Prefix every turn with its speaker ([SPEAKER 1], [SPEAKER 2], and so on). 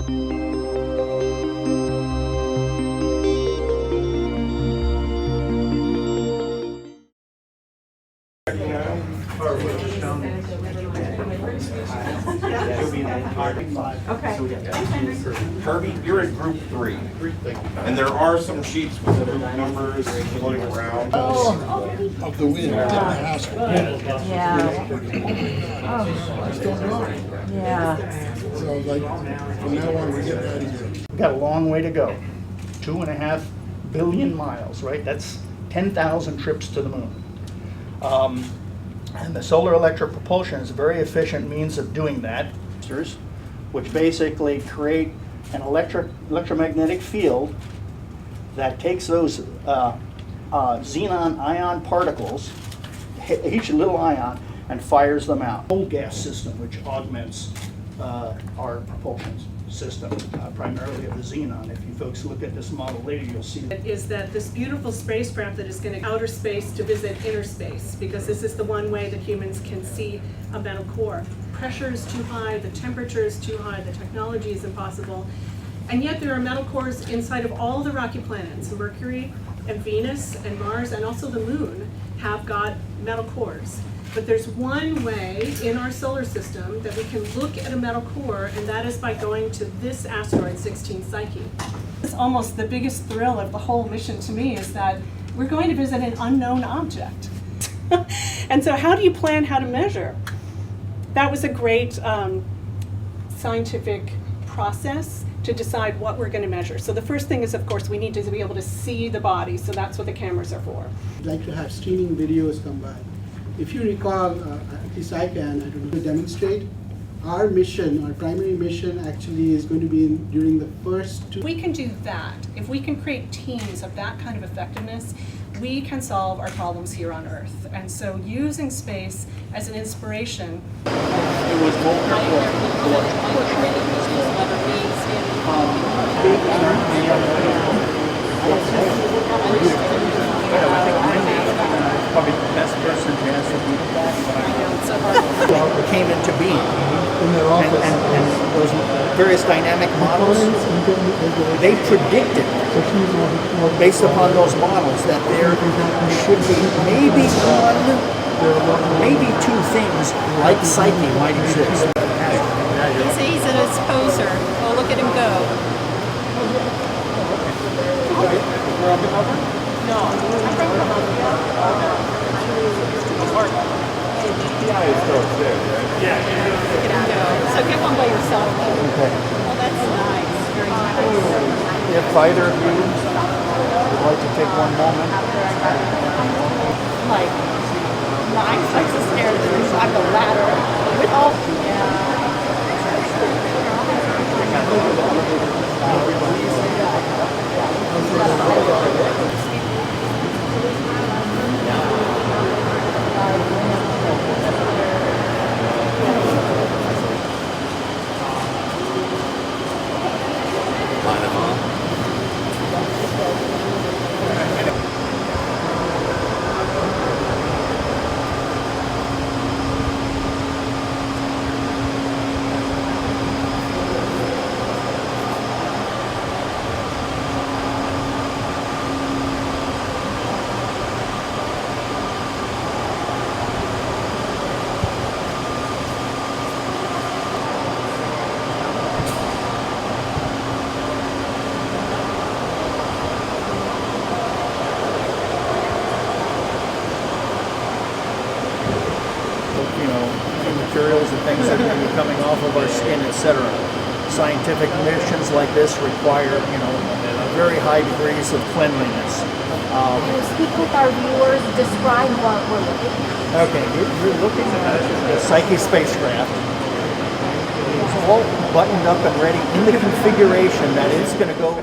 [SPEAKER 1] Okay.
[SPEAKER 2] Kirby, you're in group 3. And there are some sheets with the numbers floating around.
[SPEAKER 3] Of the wind, didn't ask.
[SPEAKER 1] Yeah. Yeah.
[SPEAKER 3] So like, from now on, we get out of here.
[SPEAKER 4] We've got a long way to go. 2.5 billion miles, right? That's 10,000 trips to the moon. And the solar electric propulsion is a very efficient means of doing that, which basically create an electromagnetic field that takes those xenon ion particles, each little ion, and fires them out. Whole gas system, which augments our propulsion system, primarily of the xenon. If you folks look at this model later, you'll see that.
[SPEAKER 5] Is that this beautiful spacecraft that is going to outer space to visit inner space, because this is the one way that humans can see a metal core. Pressure is too high, the temperature is too high, the technology is impossible, and yet there are metal cores inside of all the rocky planets. Mercury and Venus and Mars and also the moon have got metal cores. But there's one way in our solar system that we can look at a metal core, and that is by going to this asteroid, 16 Psyche. It's almost the biggest thrill of the whole mission to me is that we're going to visit an unknown object. And so how do you plan how to measure? That was a great scientific process to decide what we're going to measure. So the first thing is, of course, we need to be able to see the body, so that's what the cameras are for.
[SPEAKER 6] I'd like to have streaming videos come by. If you recall, at least I can, I don't know, to demonstrate, our mission, our primary mission actually is going to be during the first 2.
[SPEAKER 5] If we can do that, if we can create teams of that kind of effectiveness, we can solve our problems here on Earth. And so using space as an inspiration.
[SPEAKER 4] It was probably the best person to answer it came into being. And those various dynamic models, they predicted, based upon those models, that there should be maybe one, maybe 2 things like Psyche might exist.
[SPEAKER 1] He's an exposer. Oh, look at him go. Look at him go. So get one by yourself.
[SPEAKER 4] Okay.
[SPEAKER 1] Oh, that's nice. Very nice.
[SPEAKER 4] If either of you would like to take one moment.
[SPEAKER 1] Like 9 flights of stairs and climb the ladder. Oh, yeah.
[SPEAKER 4] Materials and things that will be coming off of our skin, etc. Scientific missions like this require, very high degrees of cleanliness.
[SPEAKER 7] Can you speak with our viewers? Describe what we're looking at.
[SPEAKER 4] Okay, you're looking at the Psyche Spacecraft. It's all buttoned up and ready in the configuration that it's going to go.